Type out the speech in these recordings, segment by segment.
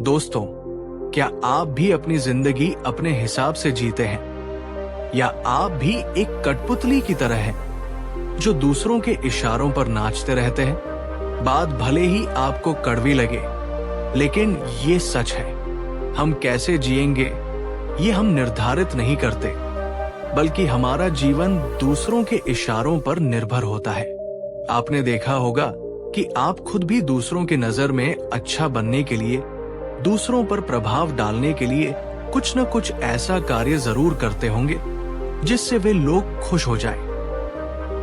दोस्तों, क्या आप भी अपनी जिंदगी अपने हिसाब से जीते हैं, या आप भी एक कठपुतली की तरह हैं जो दूसरों के इशारों पर नाचते रहते हैं? बात भले ही आपको कड़वी लगे, लेकिन ये सच है। हम कैसे जिएंगे ये हम निर्धारित नहीं करते, बल्कि हमारा जीवन दूसरों के इशारों पर निर्भर होता है। आपने देखा होगा कि आप खुद भी दूसरों की नजर में अच्छा बनने के लिए, दूसरों पर प्रभाव डालने के लिए कुछ न कुछ ऐसा कार्य जरूर करते होंगे जिससे वे लोग खुश हो जाएं,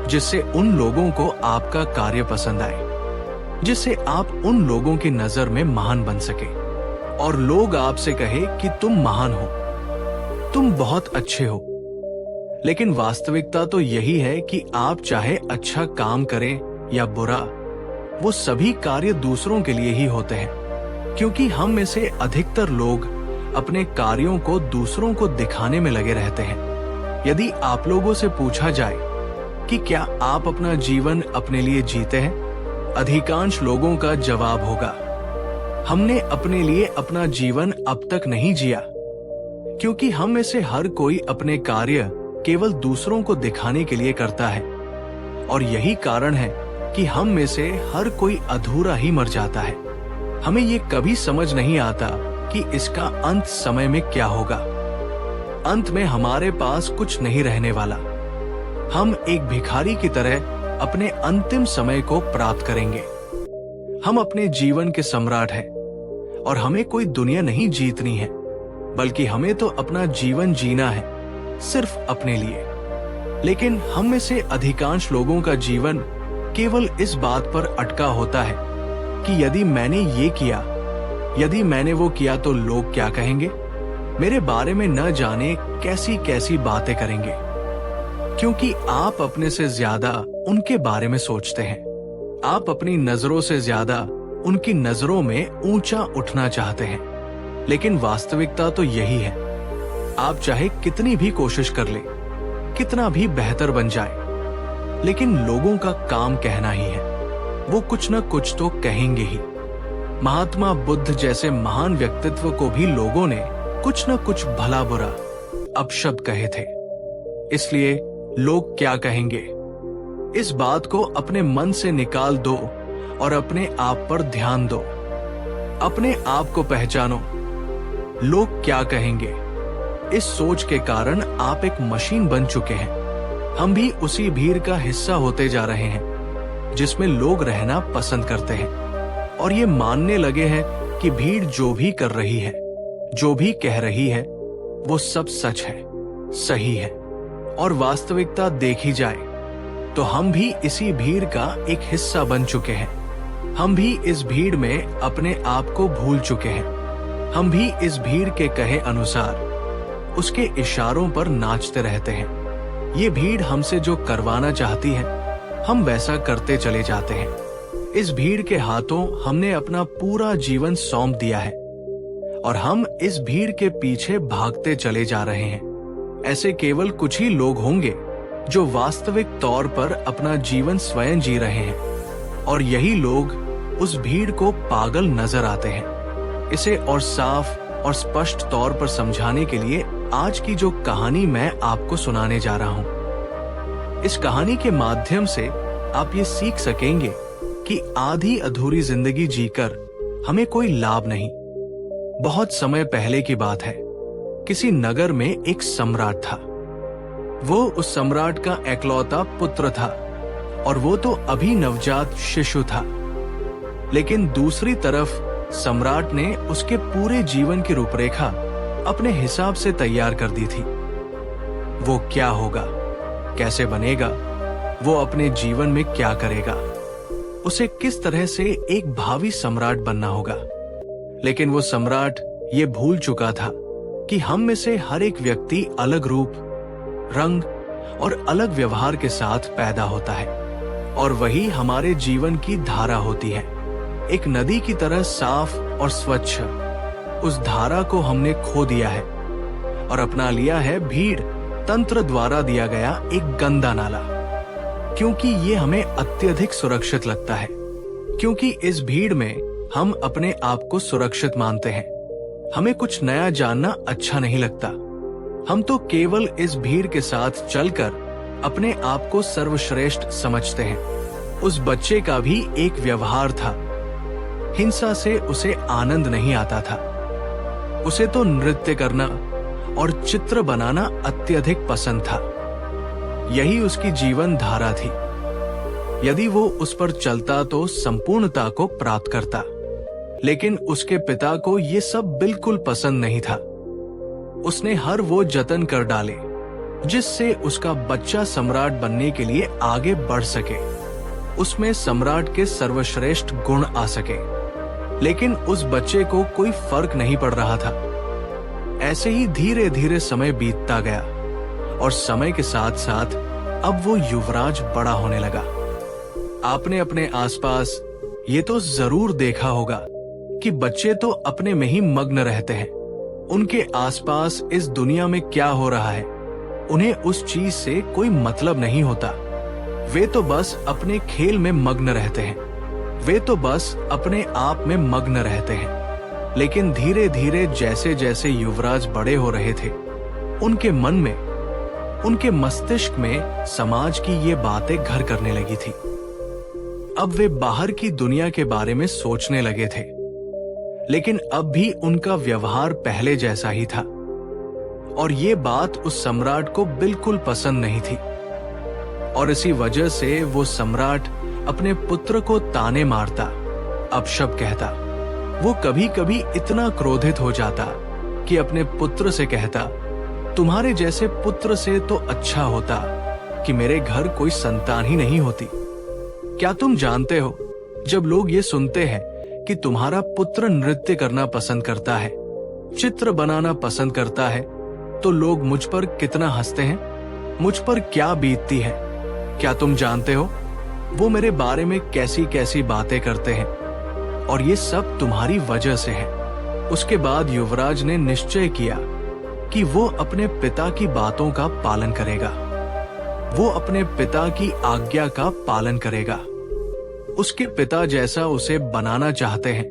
जिससे उन लोगों को आपका कार्य पसंद आए, जिससे आप उन लोगों की नजर में महान बन सके और लोग आपसे कहे कि तुम महान हो, तुम बहुत अच्छे हो। लेकिन वास्तविकता तो यही है कि आप चाहे अच्छा काम करें या बुरा, वो सभी कार्य दूसरों के लिए ही होते हैं, क्योंकि हम में से अधिकतर लोग अपने कार्यों को दूसरों को दिखाने में लगे रहते हैं। यदि आप लोगों से पूछा जाए कि क्या आप अपना जीवन अपने लिए जीते हैं, अधिकांश लोगों का जवाब होगा, हमने अपने लिए अपना जीवन अब तक नहीं जिया। क्योंकि हम में से हर कोई अपने कार्य केवल दूसरों को दिखाने के लिए करता है, और यही कारण है कि हम में से हर कोई अधूरा ही मर जाता है। हमें ये कभी समझ नहीं आता कि इसका अंत समय में क्या होगा। अंत में हमारे पास कुछ नहीं रहने वाला। हम एक भिखारी की तरह अपने अंतिम समय को प्राप्त करेंगे। हम अपने जीवन के सम्राट हैं, और हमें कोई दुनिया नहीं जीतनी है, बल्कि हमें तो अपना जीवन जीना है, सिर्फ अपने लिए। लेकिन हम में से अधिकांश लोगों का जीवन केवल इस बात पर अटका होता है कि यदि मैंने ये किया, यदि मैंने वो किया तो लोग क्या कहेंगे, मेरे बारे में न जाने कैसी कैसी बातें करेंगे। क्योंकि आप अपने से ज्यादा उनके बारे में सोचते हैं। आप अपनी नजरों से ज्यादा उनकी नजरों में ऊंचा उठना चाहते हैं। लेकिन वास्तविकता तो यही है, आप चाहे कितनी भी कोशिश कर ले, कितना भी बेहतर बन जाए, लेकिन लोगों का काम कहना ही है। वो कुछ न कुछ तो कहेंगे ही। महात्मा बुद्ध जैसे महान व्यक्तित्व को भी लोगों ने कुछ न कुछ भला बुरा अपशब्द कहे थे। इसलिए लोग क्या कहेंगे, इस बात को अपने मन से निकाल दो और अपने आप पर ध्यान दो। अपने आप को पहचानो। लोग क्या कहेंगे, इस सोच के कारण आप एक मशीन बन चुके हैं। हम भी उसी भीड़ का हिस्सा होते जा रहे हैं जिसमें लोग रहना पसंद करते हैं, और ये मानने लगे हैं कि भीड़ जो भी कर रही है, जो भी कह रही है, वो सब सच है, सही है। और वास्तविकता देखी जाए तो हम भी इसी भीड़ का एक हिस्सा बन चुके हैं। हम भी इस भीड़ में अपने आप को भूल चुके हैं। हम भी इस भीड़ के कहे अनुसार उसके इशारों पर नाचते रहते हैं। ये भीड़ हमसे जो करवाना चाहती है, हम वैसा करते चले जाते हैं। इस भीड़ के हाथों हमने अपना पूरा जीवन सौंप दिया है, और हम इस भीड़ के पीछे भागते चले जा रहे हैं। ऐसे केवल कुछ ही लोग होंगे जो वास्तविक तौर पर अपना जीवन स्वयं जी रहे हैं, और यही लोग उस भीड़ को पागल नजर आते हैं। इसे और साफ और स्पष्ट तौर पर समझाने के लिए आज की जो कहानी मैं आपको सुनाने जा रहा हूं, इस कहानी के माध्यम से आप ये सीख सकेंगे कि आधी अधूरी जिंदगी जीकर हमें कोई लाभ नहीं। बहुत समय पहले की बात है। किसी नगर में एक सम्राट था। वो उस सम्राट का एकलौता पुत्र था, और वो तो अभी नवजात शिशु था। लेकिन दूसरी तरफ सम्राट ने उसके पूरे जीवन की रूपरेखा अपने हिसाब से तैयार कर दी थी। वो क्या होगा, कैसे बनेगा, वो अपने जीवन में क्या करेगा, उसे किस तरह से एक भावी सम्राट बनना होगा। लेकिन वो सम्राट ये भूल चुका था कि हम में से हर एक व्यक्ति अलग रूप, रंग और अलग व्यवहार के साथ पैदा होता है, और वही हमारे जीवन की धारा होती है, एक नदी की तरह साफ और स्वच्छ। उस धारा को हमने खो दिया है और अपना लिया है भीड़ तंत्र द्वारा दिया गया एक गंदा नाला, क्योंकि ये हमें अत्यधिक सुरक्षित लगता है। क्योंकि इस भीड़ में हम अपने आप को सुरक्षित मानते हैं। हमें कुछ नया जानना अच्छा नहीं लगता। हम तो केवल इस भीड़ के साथ चलकर अपने आप को सर्वश्रेष्ठ समझते हैं। उस बच्चे का भी एक व्यवहार था। हिंसा से उसे आनंद नहीं आता था। उसे तो नृत्य करना और चित्र बनाना अत्यधिक पसंद था। यही उसकी जीवन धारा थी। यदि वो उस पर चलता तो संपूर्णता को प्राप्त करता, लेकिन उसके पिता को ये सब बिल्कुल पसंद नहीं था। उसने हर वो जतन कर डाले जिससे उसका बच्चा सम्राट बनने के लिए आगे बढ़ सके, उसमें सम्राट के सर्वश्रेष्ठ गुण आ सके। लेकिन उस बच्चे को कोई फर्क नहीं पड़ रहा था। ऐसे ही धीरे धीरे समय बीतता गया और समय के साथ साथ अब वो युवराज बड़ा होने लगा। आपने अपने आसपास ये तो जरूर देखा होगा कि बच्चे तो अपने में ही मग्न रहते हैं। उनके आसपास इस दुनिया में क्या हो रहा है उन्हें उस चीज से कोई मतलब नहीं होता। वे तो बस अपने खेल में मग्न रहते हैं। वे तो बस अपने आप में मग्न रहते हैं। लेकिन धीरे धीरे जैसे जैसे युवराज बड़े हो रहे थे, उनके मन में, उनके मस्तिष्क में समाज की ये बातें घर करने लगी थी। अब वे बाहर की दुनिया के बारे में सोचने लगे थे, लेकिन अब भी उनका व्यवहार पहले जैसा ही था। और ये बात उस सम्राट को बिल्कुल पसंद नहीं थी। और इसी वजह से वो सम्राट अपने पुत्र को ताने मारता, अपशब्द कहता। वो कभी कभी इतना क्रोधित हो जाता कि अपने पुत्र से कहता, तुम्हारे जैसे पुत्र से तो अच्छा होता कि मेरे घर कोई संतान ही नहीं होती। क्या तुम जानते हो, जब लोग ये सुनते हैं कि तुम्हारा पुत्र नृत्य करना पसंद करता है, चित्र बनाना पसंद करता है, तो लोग मुझ पर कितना हंसते हैं, मुझ पर क्या बीतती है। क्या तुम जानते हो वो मेरे बारे में कैसी कैसी बातें करते हैं, और ये सब तुम्हारी वजह से है। उसके बाद युवराज ने निश्चय किया कि वो अपने पिता की बातों का पालन करेगा। वो अपने पिता की आज्ञा का पालन करेगा। उसके पिता जैसा उसे बनाना चाहते हैं,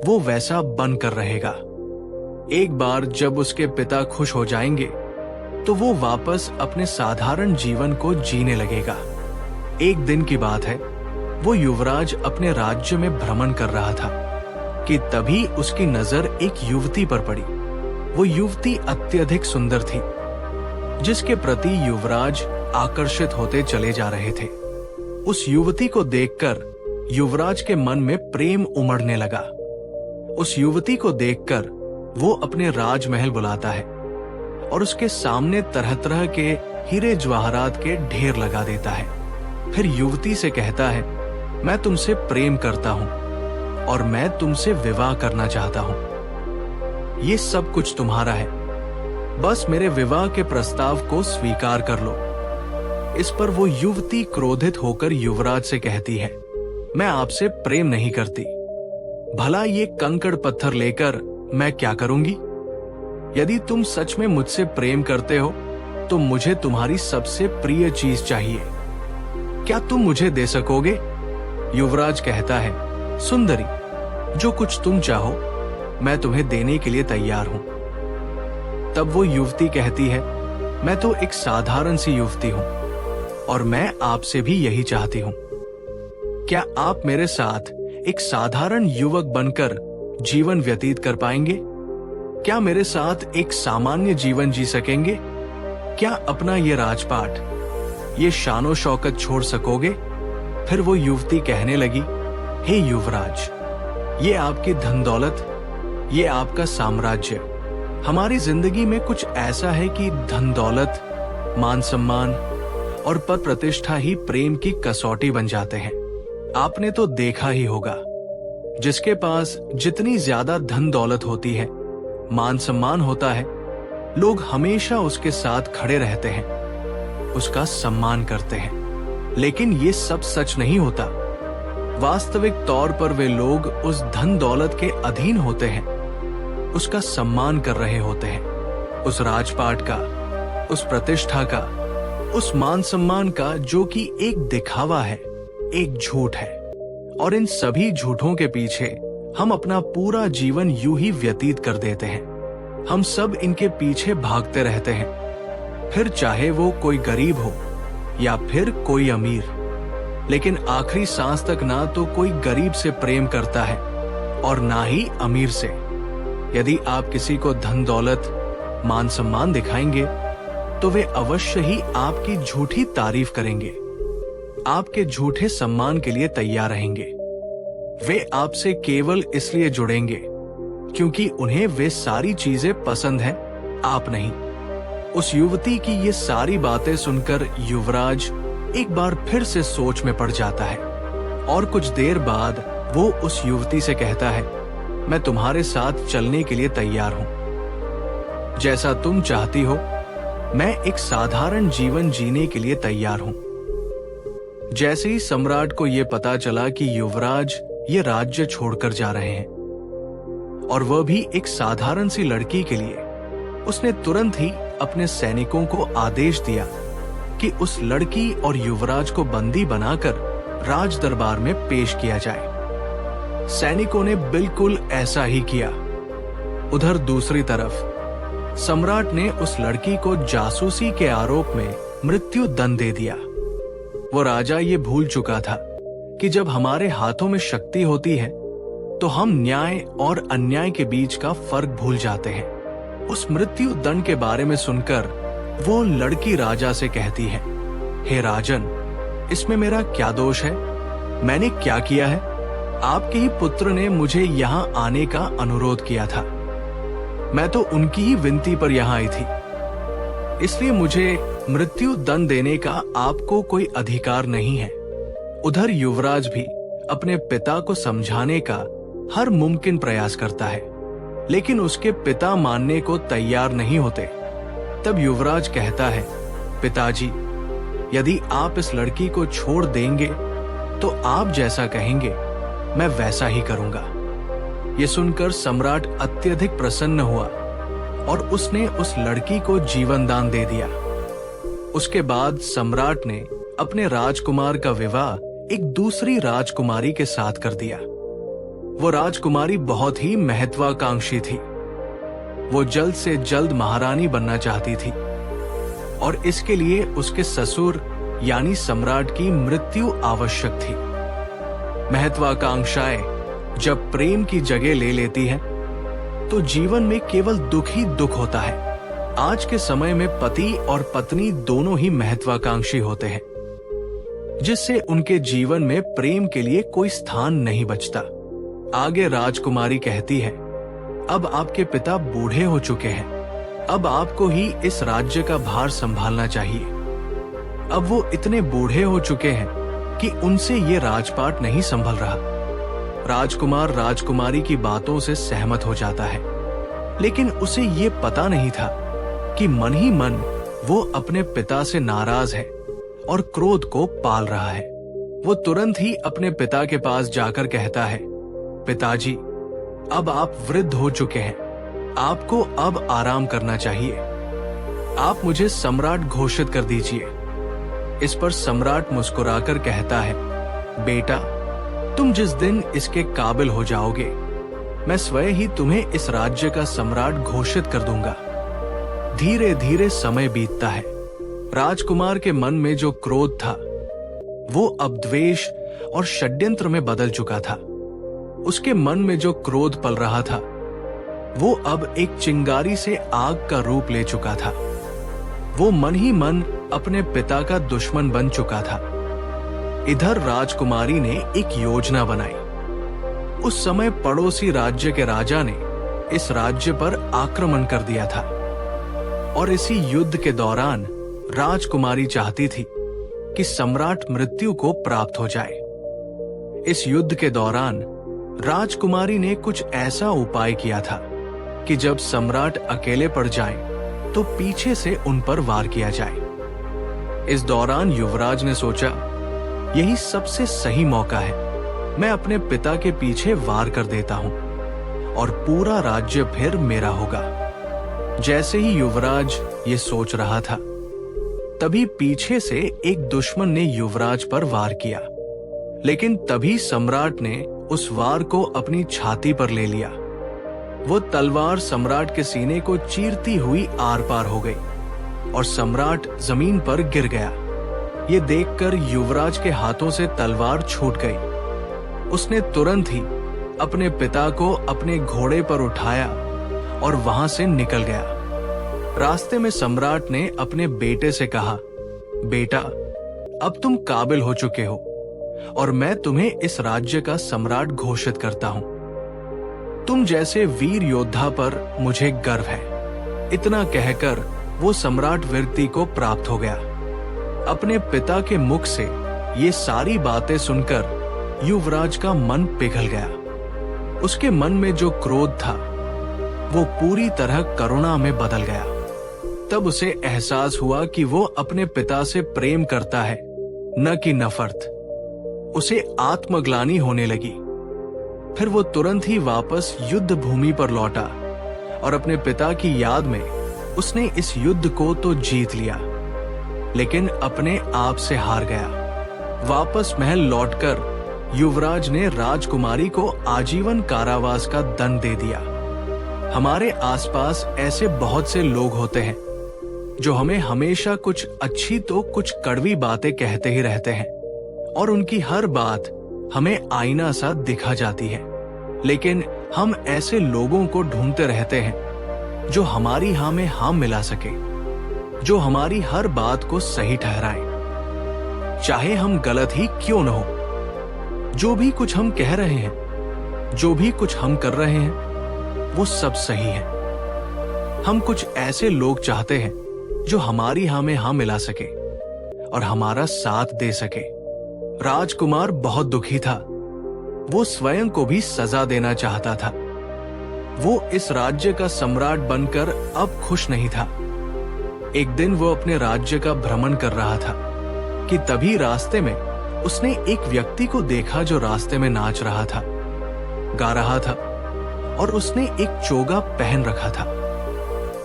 वो वैसा बनकर रहेगा। एक बार जब उसके पिता खुश हो जाएंगे तो वो वापस अपने साधारण जीवन को जीने लगेगा। एक दिन की बात है, वो युवराज अपने राज्य में भ्रमण कर रहा था कि तभी उसकी नजर एक युवती पर पड़ी। वो युवती अत्यधिक सुंदर थी, जिसके प्रति युवराज आकर्षित होते चले जा रहे थे। उस युवती को देखकर युवराज के मन में प्रेम उमड़ने लगा। उस युवती को देखकर वो अपने राजमहल बुलाता है और उसके सामने तरह तरह के हीरे जवाहरात के ढेर लगा देता है। फिर युवती से कहता है, मैं तुमसे प्रेम करता हूं और मैं तुमसे विवाह करना चाहता हूं। ये सब कुछ तुम्हारा है, बस मेरे विवाह के प्रस्ताव को स्वीकार कर लो। इस पर वो युवती क्रोधित होकर युवराज से कहती है, मैं आपसे प्रेम नहीं करती। भला ये कंकड़ पत्थर लेकर मैं क्या करूंगी? यदि तुम सच में मुझसे प्रेम करते हो तो मुझे तुम्हारी सबसे प्रिय चीज चाहिए। क्या तुम मुझे दे सकोगे? युवराज कहता है, सुंदरी, जो कुछ तुम चाहो मैं तुम्हें देने के लिए तैयार हूं। तब वो युवती कहती है, मैं तो एक साधारण सी युवती हूं और मैं आपसे भी यही चाहती हूं। क्या आप मेरे साथ एक साधारण युवक बनकर जीवन व्यतीत कर पाएंगे? क्या मेरे साथ एक सामान्य जीवन जी सकेंगे? क्या अपना ये राजपाट, ये शानो शौकत छोड़ सकोगे? फिर वो युवती कहने लगी, हे युवराज, ये आपकी धन दौलत, ये आपका साम्राज्य, हमारी जिंदगी में कुछ ऐसा है कि धन दौलत, मान सम्मान और पद प्रतिष्ठा ही प्रेम की कसौटी बन जाते हैं। आपने तो देखा ही होगा, जिसके पास जितनी ज्यादा धन दौलत होती है, मान सम्मान होता है, लोग हमेशा उसके साथ खड़े रहते हैं, उसका सम्मान करते हैं। लेकिन ये सब सच नहीं होता। वास्तविक तौर पर वे लोग उस धन दौलत के अधीन होते हैं, उसका सम्मान कर रहे होते हैं, उस राजपाट का, उस प्रतिष्ठा का, उस मान सम्मान का, जो कि एक दिखावा है, एक झूठ है। और इन सभी झूठों के पीछे हम अपना पूरा जीवन यूं ही व्यतीत कर देते हैं। हम सब इनके पीछे भागते रहते हैं, फिर चाहे वो कोई गरीब हो या फिर कोई अमीर, लेकिन आखिरी सांस तक ना तो कोई गरीब से प्रेम करता है और ना ही अमीर से। यदि आप किसी को धन दौलत मान सम्मान दिखाएंगे तो वे अवश्य ही आपकी झूठी तारीफ करेंगे, आपके झूठे सम्मान के लिए तैयार रहेंगे। वे आपसे केवल इसलिए जुड़ेंगे क्योंकि उन्हें वे सारी चीजें पसंद हैं, आप नहीं। उस युवती की ये सारी बातें सुनकर युवराज एक बार फिर से सोच में पड़ जाता है और कुछ देर बाद वो उस युवती से कहता है, मैं तुम्हारे साथ चलने के लिए तैयार हूं। जैसा तुम चाहती हो, मैं एक साधारण जीवन जीने के लिए तैयार हूं। जैसे ही सम्राट को यह पता चला कि युवराज ये राज्य छोड़कर जा रहे हैं और वह भी एक साधारण सी लड़की के लिए, उसने तुरंत ही अपने सैनिकों को आदेश दिया कि उस लड़की और युवराज को बंदी बनाकर राज दरबार में पेश किया जाए। सैनिकों ने बिल्कुल ऐसा ही किया। उधर दूसरी तरफ सम्राट ने उस लड़की को जासूसी के आरोप में मृत्यु दंड दे दिया। वो राजा ये भूल चुका था कि जब हमारे हाथों में शक्ति होती है तो हम न्याय और अन्याय के बीच का फर्क भूल जाते हैं। उस मृत्यु दंड के बारे में सुनकर वो लड़की राजा से कहती है, हे राजन, इसमें मेरा क्या दोष है? मैंने क्या किया है? आपके ही पुत्र ने मुझे यहाँ आने का अनुरोध किया था। मैं तो उनकी ही विनती पर यहाँ आई थी, इसलिए मुझे मृत्यु दंड देने का आपको कोई अधिकार नहीं है। उधर युवराज भी अपने पिता को समझाने का हर मुमकिन प्रयास करता है, लेकिन उसके पिता मानने को तैयार नहीं होते। तब युवराज कहता है, पिताजी, यदि आप इस लड़की को छोड़ देंगे तो आप जैसा कहेंगे मैं वैसा ही करूंगा। ये सुनकर सम्राट अत्यधिक प्रसन्न हुआ और उसने उस लड़की को जीवन दान दे दिया। उसके बाद सम्राट ने अपने राजकुमार का विवाह एक दूसरी राजकुमारी के साथ कर दिया। वो राजकुमारी बहुत ही महत्वाकांक्षी थी। वो जल्द से जल्द महारानी बनना चाहती थी और इसके लिए उसके ससुर यानी सम्राट की मृत्यु आवश्यक थी। महत्वाकांक्षाएं जब प्रेम की जगह ले लेती हैं, तो जीवन में केवल दुख ही दुख होता है। आज के समय में पति और पत्नी दोनों ही महत्वाकांक्षी होते हैं, जिससे उनके जीवन में प्रेम के लिए कोई स्थान नहीं बचता। आगे राजकुमारी कहती है, अब आपके पिता बूढ़े हो चुके हैं, अब आपको ही इस राज्य का भार संभालना चाहिए। अब वो इतने बूढ़े हो चुके हैं कि उनसे ये राजपाट नहीं संभल रहा। राजकुमार राजकुमारी की बातों से सहमत हो जाता है, लेकिन उसे ये पता नहीं था कि मन ही मन वो अपने पिता से नाराज है और क्रोध को पाल रहा है। वो तुरंत ही अपने पिता के पास जाकर कहता है, पिताजी, अब आप वृद्ध हो चुके हैं, आपको अब आराम करना चाहिए। आप मुझे सम्राट घोषित कर दीजिए। इस पर सम्राट मुस्कुराकर कहता है, बेटा, तुम जिस दिन इसके काबिल हो जाओगे, मैं स्वयं ही तुम्हें इस राज्य का सम्राट घोषित कर दूंगा। धीरे धीरे समय बीतता है। राजकुमार के मन में जो क्रोध था वो अब द्वेष और षड्यंत्र में बदल चुका था। उसके मन में जो क्रोध पल रहा था वो अब एक चिंगारी से आग का रूप ले चुका था। वो मन ही मन अपने पिता का दुश्मन बन चुका था। इधर राजकुमारी ने एक योजना बनाई। उस समय पड़ोसी राज्य के राजा ने इस राज्य पर आक्रमण कर दिया था और इसी युद्ध के दौरान राजकुमारी चाहती थी कि सम्राट मृत्यु को प्राप्त हो जाए। इस युद्ध के दौरान राजकुमारी ने कुछ ऐसा उपाय किया था कि जब सम्राट अकेले पड़ जाएं, तो पीछे से उन पर वार किया जाए। इस दौरान युवराज ने सोचा, यही सबसे सही मौका है, मैं अपने पिता के पीछे वार कर देता हूं और पूरा राज्य फिर मेरा होगा। जैसे ही युवराज ये सोच रहा था, तभी पीछे से एक दुश्मन ने युवराज पर वार किया। लेकिन तभी सम्राट ने उस वार को अपनी छाती पर ले लिया। वो तलवार सम्राट के सीने को चीरती हुई आर पार हो गई और सम्राट जमीन पर गिर गया। ये देखकर युवराज के हाथों से तलवार छूट गई। उसने तुरंत ही अपने पिता को अपने घोड़े पर उठाया और वहां से निकल गया। रास्ते में सम्राट ने अपने बेटे से कहा, बेटा, अब तुम काबिल हो चुके हो और मैं तुम्हें इस राज्य का सम्राट घोषित करता हूं। तुम जैसे वीर योद्धा पर मुझे गर्व है। इतना कहकर वो सम्राट वीरति को प्राप्त हो गया। अपने पिता के मुख से ये सारी बातें सुनकर युवराज का मन पिघल गया। उसके मन में जो क्रोध था वो पूरी तरह करुणा में बदल गया। तब उसे एहसास हुआ कि वो अपने पिता से प्रेम करता है, न कि नफरत। उसे आत्मग्लानि होने लगी। फिर वो तुरंत ही वापस युद्ध भूमि पर लौटा और अपने पिता की याद में उसने इस युद्ध को तो जीत लिया, लेकिन अपने आप से हार गया। वापस महल लौटकर युवराज ने राजकुमारी को आजीवन कारावास का दंड दे दिया। हमारे आसपास ऐसे बहुत से लोग होते हैं जो हमें हमेशा कुछ अच्छी तो कुछ कड़वी बातें कहते ही रहते हैं और उनकी हर बात हमें आईना सा दिखा जाती है। लेकिन हम ऐसे लोगों को ढूंढते रहते हैं जो हमारी हाँ में हाँ मिला सके, जो हमारी हर बात को सही ठहराएं, चाहे हम गलत ही क्यों न हो। जो भी कुछ हम कह रहे हैं, जो भी कुछ हम कर रहे हैं, वो सब सही है। हम कुछ ऐसे लोग चाहते हैं जो हमारी हाँ में हाँ मिला सके और हमारा साथ दे सके। राजकुमार बहुत दुखी था। वो स्वयं को भी सजा देना चाहता था। वो इस राज्य का सम्राट बनकर अब खुश नहीं था। एक दिन वो अपने राज्य का भ्रमण कर रहा था कि तभी रास्ते में उसने एक व्यक्ति को देखा जो रास्ते में नाच रहा था, गा रहा था और उसने एक चोगा पहन रखा था।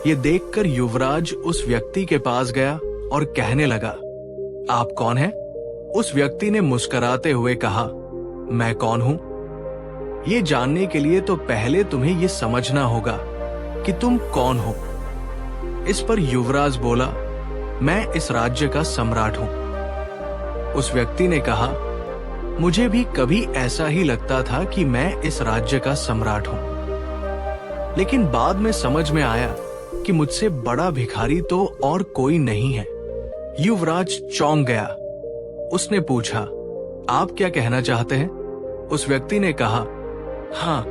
ये देखकर युवराज उस व्यक्ति के पास गया और कहने लगा, आप कौन हैं? उस व्यक्ति ने मुस्कुराते हुए कहा, मैं कौन हूं? ये जानने के लिए तो पहले तुम्हें ये समझना होगा कि तुम कौन हो। इस पर युवराज बोला, मैं इस राज्य का सम्राट हूं। उस व्यक्ति ने कहा, मुझे भी कभी ऐसा ही लगता था कि मैं इस राज्य का सम्राट हूं, लेकिन बाद में समझ में आया कि मुझसे बड़ा भिखारी तो और कोई नहीं है। युवराज चौंक गया। उसने पूछा, आप क्या कहना चाहते हैं? उस व्यक्ति ने कहा, हाँ,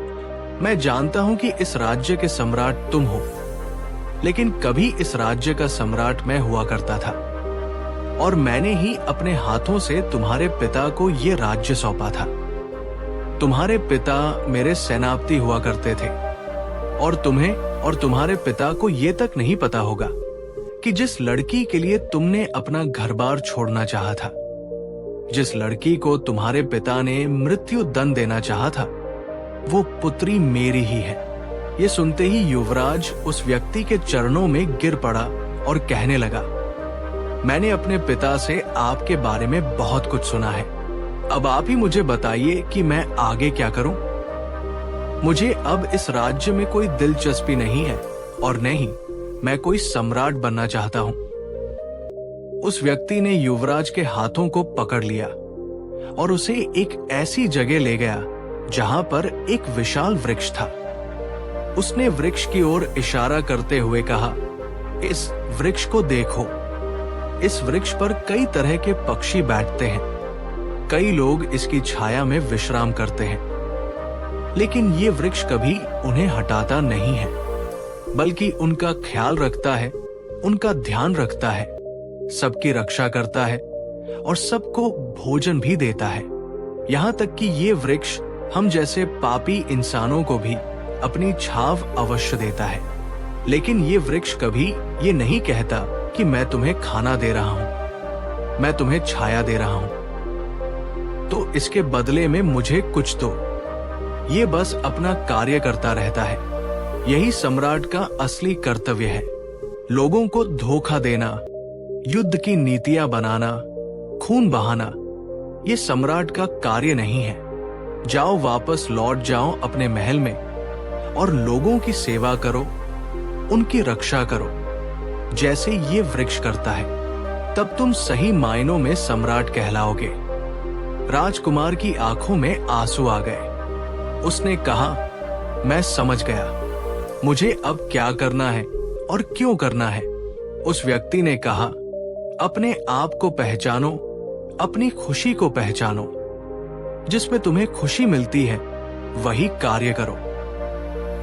मैं जानता हूं कि इस राज्य के सम्राट तुम हो, लेकिन कभी इस राज्य का सम्राट मैं हुआ करता था और मैंने ही अपने हाथों से तुम्हारे पिता को ये राज्य सौंपा था। तुम्हारे पिता मेरे सेनापति हुआ करते थे और तुम्हें और तुम्हारे पिता को ये तक नहीं पता होगा कि जिस लड़की के लिए तुमने अपना घर-बार छोड़ना चाहा था, जिस लड़की को तुम्हारे पिता ने मृत्यु दंड देना चाहा था, वो पुत्री मेरी ही है। ये सुनते ही युवराज उस व्यक्ति के चरणों में गिर पड़ा और कहने लगा, मैंने अपने पिता से आपके बारे में बहुत कुछ सुना है। अब आप ही मुझे बताइए कि मैं आगे क्या करूं? मुझे अब इस राज्य में कोई दिलचस्पी नहीं है और नहीं मैं कोई सम्राट बनना चाहता हूं। उस व्यक्ति ने युवराज के हाथों को पकड़ लिया और उसे एक ऐसी जगह ले गया जहां पर एक विशाल वृक्ष था। उसने वृक्ष की ओर इशारा करते हुए कहा, इस वृक्ष को देखो। इस वृक्ष पर कई तरह के पक्षी बैठते हैं। कई लोग इसकी छाया में विश्राम करते हैं, लेकिन ये वृक्ष कभी उन्हें हटाता नहीं है, बल्कि उनका ख्याल रखता है, उनका ध्यान रखता है, सबकी रक्षा करता है और सबको भोजन भी देता है। यहाँ तक कि ये वृक्ष हम जैसे पापी इंसानों को भी अपनी छाव अवश्य देता है। लेकिन ये वृक्ष कभी ये नहीं कहता कि मैं तुम्हें खाना दे रहा हूं, मैं तुम्हें छाया दे रहा हूं, तो इसके बदले में मुझे कुछ दो। ये बस अपना कार्य करता रहता है। यही सम्राट का असली कर्तव्य है। लोगों को धोखा देना, युद्ध की नीतियां बनाना, खून बहाना, ये सम्राट का कार्य नहीं है। जाओ, वापस लौट जाओ अपने महल में और लोगों की सेवा करो, उनकी रक्षा करो, जैसे ये वृक्ष करता है। तब तुम सही मायनों में सम्राट कहलाओगे। राजकुमार की आंखों में आंसू आ गए। उसने कहा, मैं समझ गया, मुझे अब क्या करना है और क्यों करना है। उस व्यक्ति ने कहा, अपने आप को पहचानो, अपनी खुशी को पहचानो। जिसमें तुम्हें खुशी मिलती है वही कार्य करो।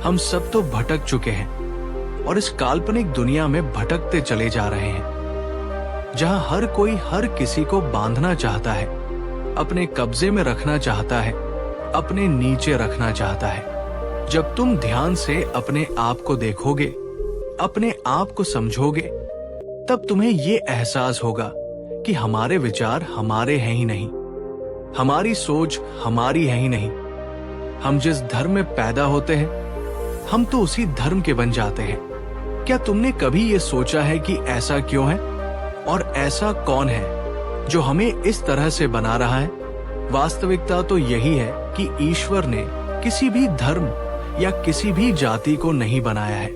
हम सब तो भटक चुके हैं और इस काल्पनिक दुनिया में भटकते चले जा रहे हैं, जहां हर कोई हर किसी को बांधना चाहता है, अपने कब्जे में रखना चाहता है, अपने नीचे रखना चाहता है। जब तुम ध्यान से अपने आप को देखोगे, अपने आप को समझोगे, तब तुम्हें ये एहसास होगा कि हमारे विचार हमारे हैं ही नहीं, हमारी सोच हमारी है ही नहीं। हम जिस धर्म में पैदा होते हैं, हम तो उसी धर्म के बन जाते हैं। क्या तुमने कभी ये सोचा है कि ऐसा क्यों है और ऐसा कौन है जो हमें इस तरह से बना रहा है? वास्तविकता तो यही है कि ईश्वर ने किसी भी धर्म या किसी भी जाति को नहीं बनाया है।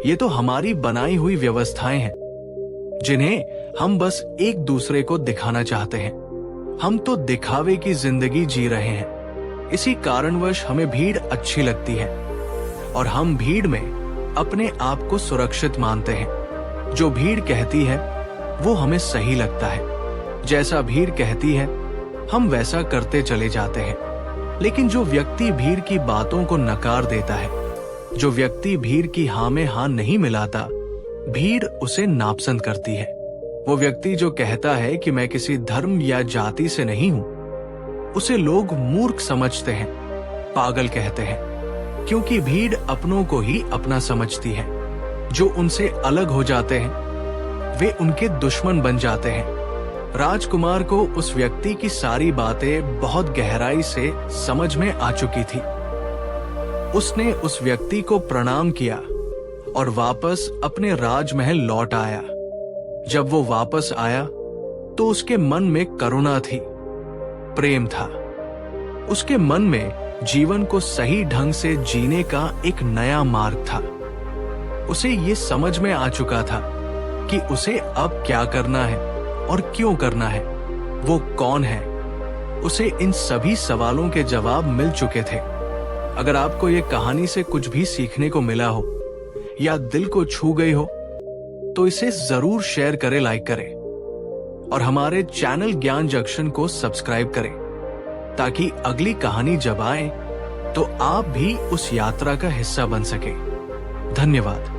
ये तो हमारी बनाई हुई व्यवस्थाएं हैं, जिन्हें हम बस एक दूसरे को दिखाना चाहते हैं। हम तो दिखावे की जिंदगी जी रहे हैं। इसी कारणवश हमें भीड़ अच्छी लगती है और हम भीड़ में अपने आप को सुरक्षित मानते हैं। जो भीड़ कहती है वो हमें सही लगता है। जैसा भीड़ कहती है हम वैसा करते चले जाते हैं। लेकिन जो व्यक्ति भीड़ की बातों को नकार देता है, जो व्यक्ति भीड़ की हाँ में हाँ नहीं मिलाता, भीड़ उसे नापसंद करती है। वो व्यक्ति जो कहता है कि मैं किसी धर्म या जाति से नहीं हूं, उसे लोग मूर्ख समझते हैं, पागल कहते हैं, क्योंकि भीड़ अपनों को ही अपना समझती है। जो उनसे अलग हो जाते हैं वे उनके दुश्मन बन जाते हैं। राजकुमार को उस व्यक्ति की सारी बातें बहुत गहराई से समझ में आ चुकी थी। उसने उस व्यक्ति को प्रणाम किया और वापस अपने राजमहल लौट आया। जब वो वापस आया तो उसके मन में करुणा थी, प्रेम था। उसके मन में जीवन को सही ढंग से जीने का एक नया मार्ग था। उसे ये समझ में आ चुका था कि उसे अब क्या करना है और क्यों करना है, वो कौन है। उसे इन सभी सवालों के जवाब मिल चुके थे। अगर आपको ये कहानी से कुछ भी सीखने को मिला हो या दिल को छू गई हो तो इसे जरूर शेयर करें, लाइक करें और हमारे चैनल ज्ञान जंक्शन को सब्सक्राइब करें, ताकि अगली कहानी जब आए तो आप भी उस यात्रा का हिस्सा बन सके। धन्यवाद।